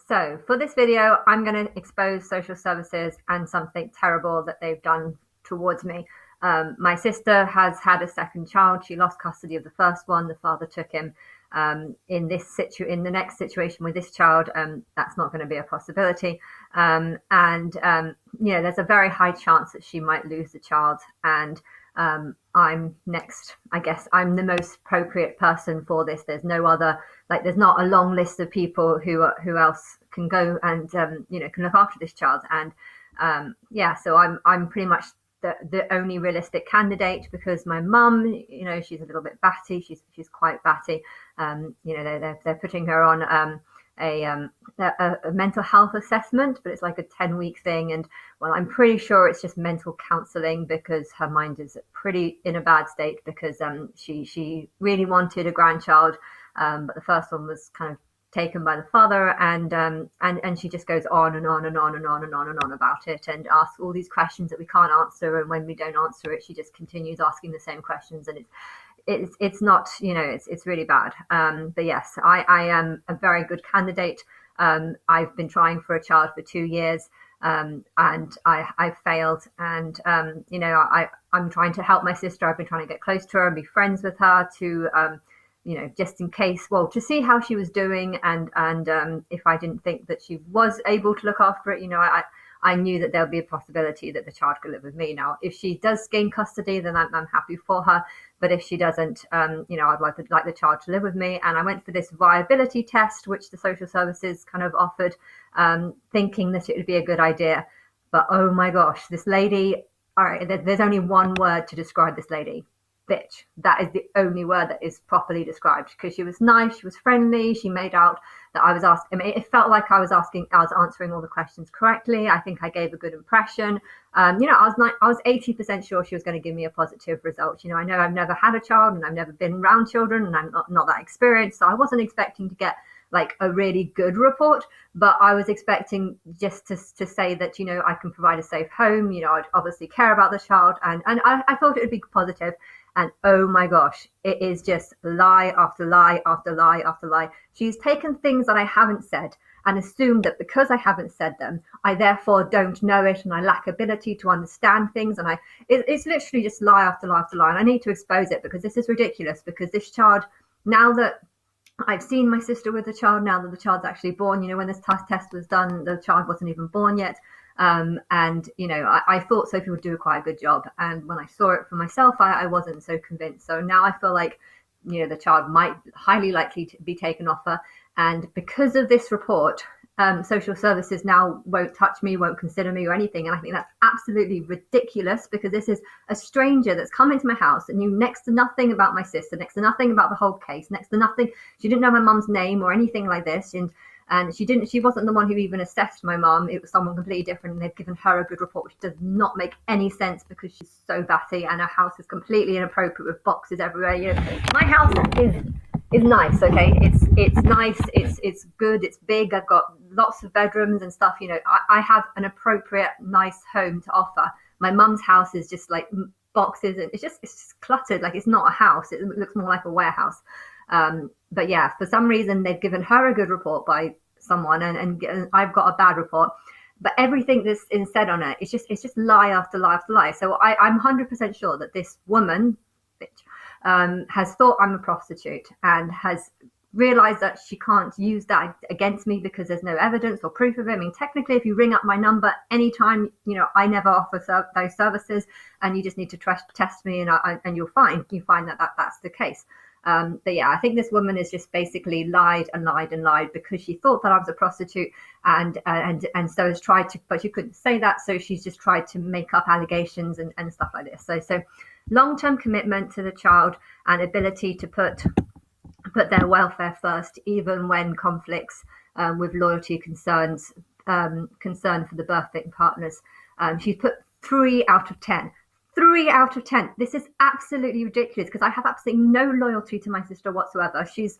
So for this video, I'm going to expose social services and something terrible that they've done towards me. My sister has had a second child. She lost custody of the first one. The father took him. In the next situation with this child, that's not going to be a possibility. There's a very high chance that she might lose the child. And I'm next. I guess I'm the most appropriate person for this. There's no other, there's not a long list of people who else can go and can look after this child. And so I'm pretty much the only realistic candidate, because my mum, she's a little bit batty. She's quite batty. They're putting her on a mental health assessment, but it's like a 10-week thing. And well, I'm pretty sure it's just mental counseling, because her mind is pretty in a bad state, because she really wanted a grandchild, but the first one was kind of taken by the father, and she just goes on and on and on and on and on and on about it, and asks all these questions that we can't answer. And when we don't answer it, she just continues asking the same questions, and it's not, it's really bad. But yes, I am a very good candidate. I've been trying for a child for 2 years, and I failed. And I'm trying to help my sister. I've been trying to get close to her and be friends with her to just in case, well, to see how she was doing, and if I didn't think that she was able to look after it, I knew that there'll be a possibility that the child could live with me. Now, if she does gain custody, then I'm happy for her. But if she doesn't, I'd like the child to live with me. And I went for this viability test, which the social services kind of offered, thinking that it would be a good idea. But oh my gosh, this lady, all right, there's only one word to describe this lady: bitch. That is the only word that is properly described, because she was nice, she was friendly, she made out that I was asking, it felt like I was answering all the questions correctly. I think I gave a good impression. I was 80% sure she was going to give me a positive result. I know I've never had a child, and I've never been around children, and I'm not that experienced, so I wasn't expecting to get like a really good report, but I was expecting just to say that, I can provide a safe home, I'd obviously care about the child, and I thought it would be positive. And oh my gosh, it is just lie after lie after lie after lie. She's taken things that I haven't said and assumed that because I haven't said them, I therefore don't know it, and I lack ability to understand things. And it's literally just lie after lie after lie. And I need to expose it, because this is ridiculous. Because this child, now that I've seen my sister with the child, now that the child's actually born, when this test was done, the child wasn't even born yet. I thought Sophie would do quite a good job. And when I saw it for myself, I wasn't so convinced. So now I feel like, the child might highly likely to be taken off her. And because of this report, social services now won't touch me, won't consider me or anything. And I think that's absolutely ridiculous, because this is a stranger that's come into my house and knew next to nothing about my sister, next to nothing about the whole case, next to nothing. She didn't know my mum's name or anything like this. And she wasn't the one who even assessed my mum. It was someone completely different, and they've given her a good report, which does not make any sense, because she's so batty and her house is completely inappropriate with boxes everywhere. My house is nice, okay? It's nice, it's good, it's big. I've got lots of bedrooms and stuff. I have an appropriate, nice home to offer. My mum's house is just like boxes, and it's just cluttered. Like, it's not a house. It looks more like a warehouse. But yeah, for some reason they've given her a good report by someone, and I've got a bad report. But everything that's said on it, it's just lie after lie after lie. So I'm 100% sure that this woman, bitch, has thought I'm a prostitute, and has realized that she can't use that against me because there's no evidence or proof of it. I mean, technically, if you ring up my number anytime, I never offer those services, and you just need to test me, and you'll find that that's the case. But yeah, I think this woman has just basically lied and lied and lied, because she thought that I was a prostitute, and so has tried to, but she couldn't say that, so she's just tried to make up allegations and stuff like this. So long-term commitment to the child, and ability to put their welfare first, even when conflicts with loyalty concerns, concern for the birthing partners. She's put 3 out of 10. 3 out of 10. This is absolutely ridiculous, because I have absolutely no loyalty to my sister whatsoever. She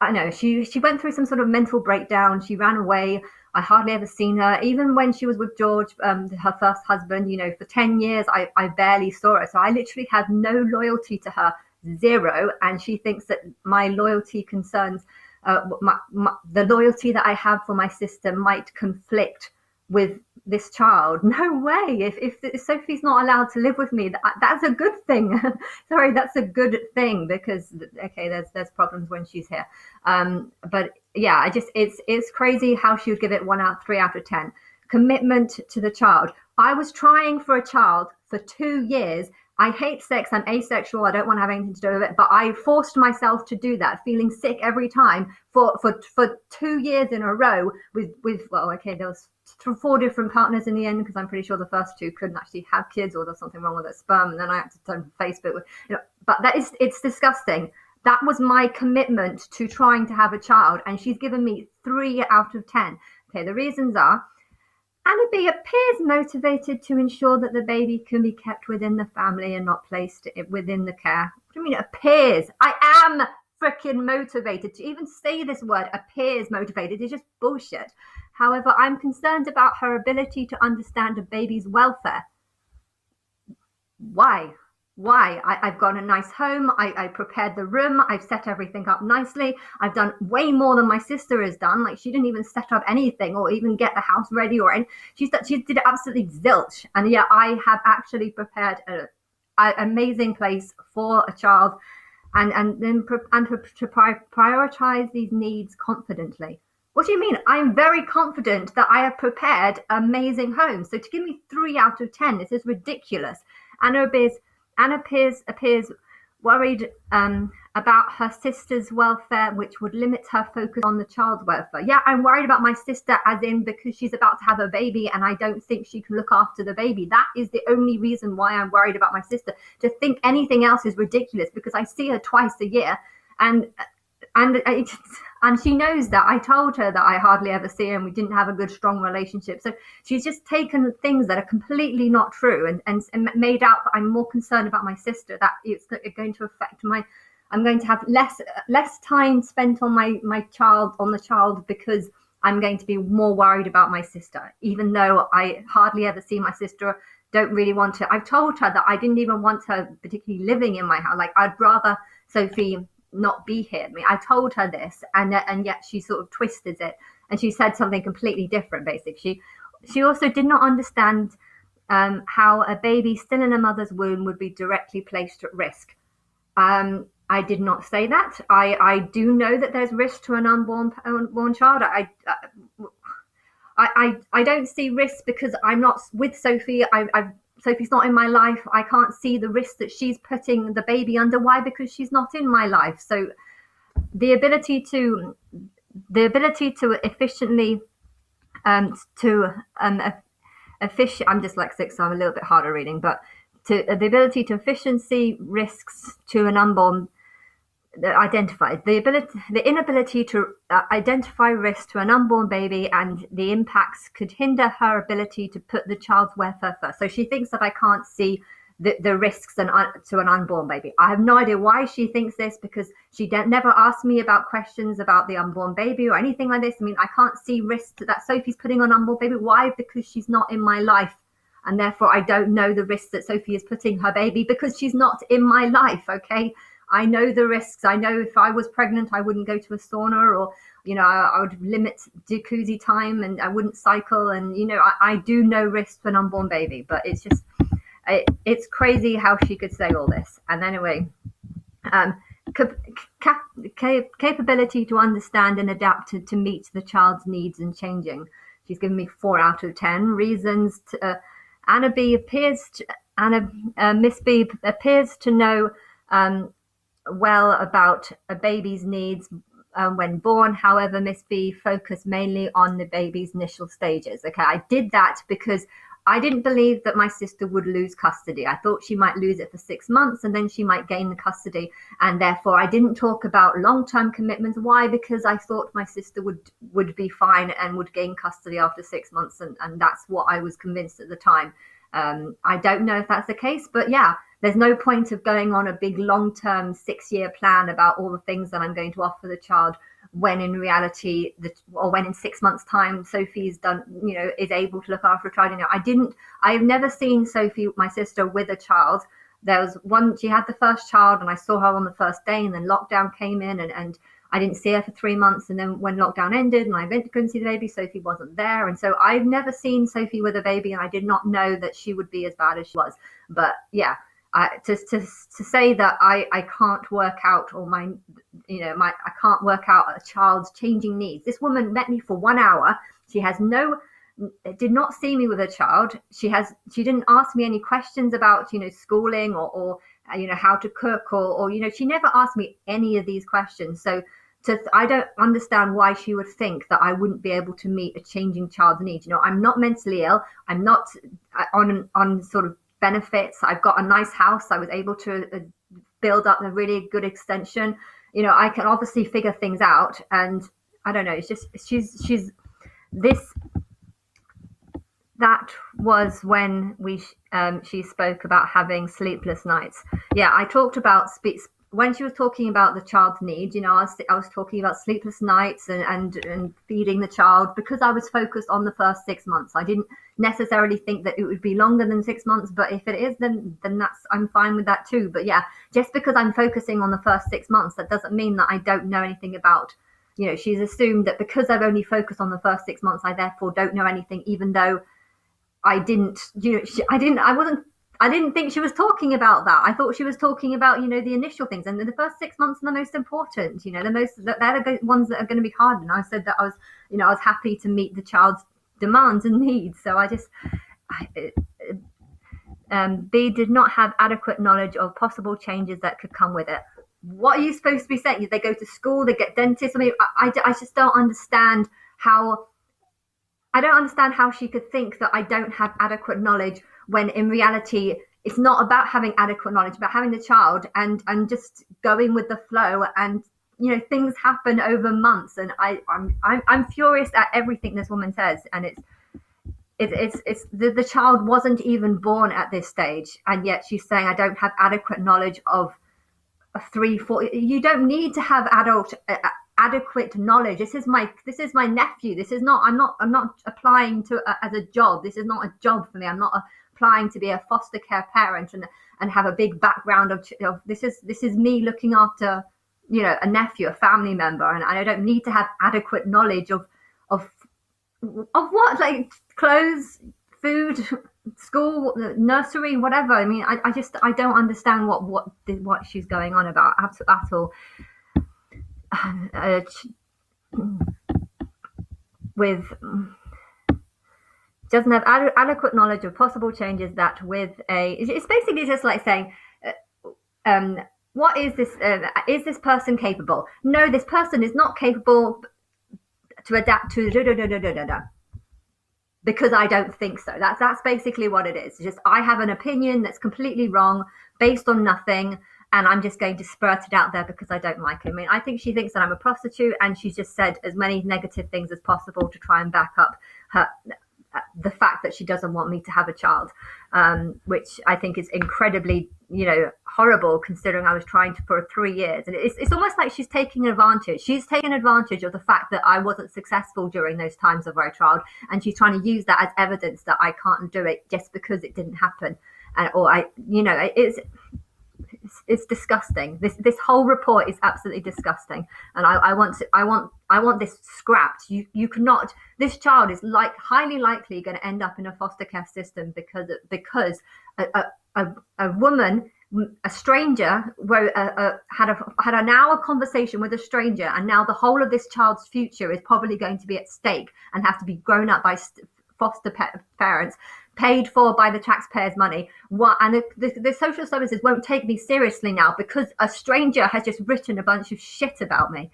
went through some sort of mental breakdown. She ran away. I hardly ever seen her. Even when she was with George, her first husband, for 10 years, I barely saw her. So I literally had no loyalty to her, zero. And she thinks that my loyalty concerns the loyalty that I have for my sister might conflict with this child. No way. If Sophie's not allowed to live with me, that's a good thing. Sorry, that's a good thing, because okay, there's problems when she's here. But yeah, it's crazy how she would give it 3 out of 10. Commitment to the child. I was trying for a child for 2 years. I hate sex. I'm asexual. I don't want to have anything to do with it. But I forced myself to do that, feeling sick every time for 2 years in a row with well, okay, there was 4 different partners in the end, because I'm pretty sure the first 2 couldn't actually have kids, or there's something wrong with their sperm, and then I had to turn Facebook with, but it's disgusting. That was my commitment to trying to have a child, and she's given me 3 out of 10. Okay, the reasons are: Annabelle appears motivated to ensure that the baby can be kept within the family and not placed within the care. What do you mean it appears? I am freaking motivated. To even say this word, appears motivated, is just bullshit. However, I'm concerned about her ability to understand a baby's welfare. Why? I've got a nice home. I prepared the room. I've set everything up nicely. I've done way more than my sister has done. Like, she didn't even set up anything or even get the house ready or anything. She did absolutely zilch. And yet I have actually prepared an amazing place for a child, and to prioritize these needs confidently. What do you mean? I'm very confident that I have prepared amazing homes. So to give me 3 out of 10, this is ridiculous. Anna appears worried about her sister's welfare, which would limit her focus on the child's welfare. Yeah, I'm worried about my sister, as in because she's about to have a baby and I don't think she can look after the baby. That is the only reason why I'm worried about my sister. To think anything else is ridiculous, because I see her twice a year, and she knows that. I told her that I hardly ever see her and we didn't have a good, strong relationship. So she's just taken things that are completely not true and made out that I'm more concerned about my sister, that it's going to affect I'm going to have less time spent on the child, because I'm going to be more worried about my sister, even though I hardly ever see my sister. Don't really want to. I've told her that I didn't even want her particularly living in my house. Like, I'd rather Sophie not be here. I mean, I told her this, and yet she sort of twisted it, and she said something completely different. Basically, she also did not understand how a baby still in a mother's womb would be directly placed at risk. I did not say that. I do know that there's risk to an unborn child. I don't see risk because I'm not with Sophie. Sophie's not in my life. I can't see the risk that she's putting the baby under. Why? Because she's not in my life. So the ability to efficiently efficient. I'm dyslexic, so I'm a little bit harder reading. But the ability to efficiency risks to an unborn. The inability to identify risk to an unborn baby and the impacts could hinder her ability to put the child's welfare first. So she thinks that I can't see the risks to an unborn baby. I have no idea why she thinks this, because she never asked me about questions about the unborn baby or anything like this. I mean, I can't see risks that Sophie's putting on unborn baby. Why? Because she's not in my life, and therefore I don't know the risks that Sophie is putting her baby, because she's not in my life. Okay. I know the risks. I know if I was pregnant, I wouldn't go to a sauna, or, I would limit jacuzzi time, and I wouldn't cycle. And, I do know risks for an unborn baby, but it's crazy how she could say all this. And anyway, capability to understand and adapt to meet the child's needs and changing. She's given me 4 out of 10 reasons. Miss B appears to know well about a baby's needs when born. However, Miss B focused mainly on the baby's initial stages. Okay, I did that because I didn't believe that my sister would lose custody. I thought she might lose it for 6 months and then she might gain the custody, and therefore I didn't talk about long-term commitments. Why? Because I thought my sister would be fine and would gain custody after 6 months, and that's what I was convinced at the time. I don't know if that's the case, but yeah, there's no point of going on a big long-term 6-year plan about all the things that I'm going to offer the child, when in reality, when in 6 months' time, Sophie's done, is able to look after a child. I've never seen Sophie, my sister, with a child. There was one, she had the first child and I saw her on the first day, and then lockdown came in, and I didn't see her for 3 months, and then when lockdown ended and I went to go and see the baby, Sophie wasn't there. And so I've never seen Sophie with a baby, and I did not know that she would be as bad as she was. But yeah, to say that I can't work out, or I can't work out a child's changing needs. This woman met me for 1 hour. She did not see me with a child. She didn't ask me any questions about schooling or how to cook, or she never asked me any of these questions. So I don't understand why she would think that I wouldn't be able to meet a changing child's needs. I'm not mentally ill. I'm not on sort of benefits. I've got a nice house. I was able to build up a really good extension. I can obviously figure things out, and I don't know. It's just she's this. That was when she spoke about having sleepless nights. Yeah, I talked about when she was talking about the child's needs. I was talking about sleepless nights and feeding the child, because I was focused on the first 6 months. I didn't necessarily think that it would be longer than 6 months, but if it is, then I'm fine with that too. But yeah, just because I'm focusing on the first 6 months, that doesn't mean that I don't know anything about. She's assumed that because I've only focused on the first 6 months, I therefore don't know anything, even though I didn't, I didn't think she was talking about that. I thought she was talking about, the initial things, and the first 6 months are the most important, they're the ones that are going to be hard. And I said that I was happy to meet the child's demands and needs. So B did not have adequate knowledge of possible changes that could come with it. What are you supposed to be saying? They go to school, they get dentists. I mean, I just don't understand how. I don't understand how she could think that I don't have adequate knowledge, when in reality it's not about having adequate knowledge, about having the child and just going with the flow. And things happen over months, and I'm furious at everything this woman says. And it's the child wasn't even born at this stage, and yet she's saying I don't have adequate knowledge of 3-4. You don't need to have adequate knowledge. This is my nephew. This is not. I'm not applying to as a job. This is not a job for me. I'm not applying to be a foster care parent and have a big background of this is me looking after a nephew, a family member, and I don't need to have adequate knowledge of what, like clothes, food, school, nursery, whatever. I mean, I don't understand what she's going on about at all. With doesn't have adequate knowledge of possible changes that it's basically just like saying what is this person capable? No, this person is not capable to adapt to because I don't think so. That's basically what it is. It's just I have an opinion that's completely wrong, based on nothing, and I'm just going to spurt it out there because I don't like it. I mean, I think she thinks that I'm a prostitute, and she's just said as many negative things as possible to try and back up the fact that she doesn't want me to have a child, which I think is incredibly, horrible, considering I was trying to for 3 years. And it's almost like she's taking advantage. She's taken advantage of the fact that I wasn't successful during those times of I tried, and she's trying to use that as evidence that I can't do it just because it didn't happen. It's disgusting. This whole report is absolutely disgusting, and I want this scrapped. You cannot. This child is highly likely going to end up in a foster care system because a woman, a stranger, had an hour conversation with a stranger, and now the whole of this child's future is probably going to be at stake and have to be grown up by foster parents, paid for by the taxpayers' money. And the social services won't take me seriously now because a stranger has just written a bunch of shit about me.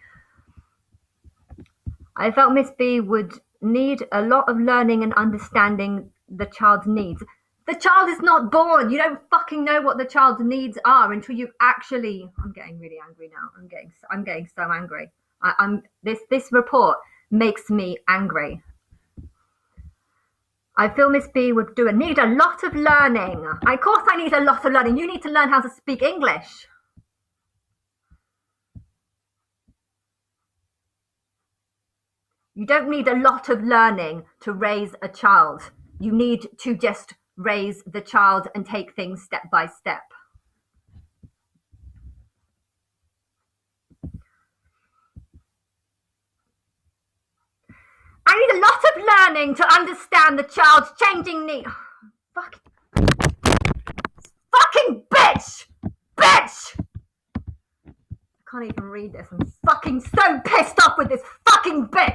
I felt Miss B would need a lot of learning and understanding the child's needs. The child is not born. You don't fucking know what the child's needs are until you actually. I'm getting really angry now. I'm getting so angry. This report makes me angry. I feel Miss B would need a lot of learning. Of course I need a lot of learning. You need to learn how to speak English. You don't need a lot of learning to raise a child. You need to just raise the child and take things step by step. I need a lot of learning to understand the child's changing needs. Fucking bitch! Bitch! I can't even read this. I'm fucking so pissed off with this fucking bitch!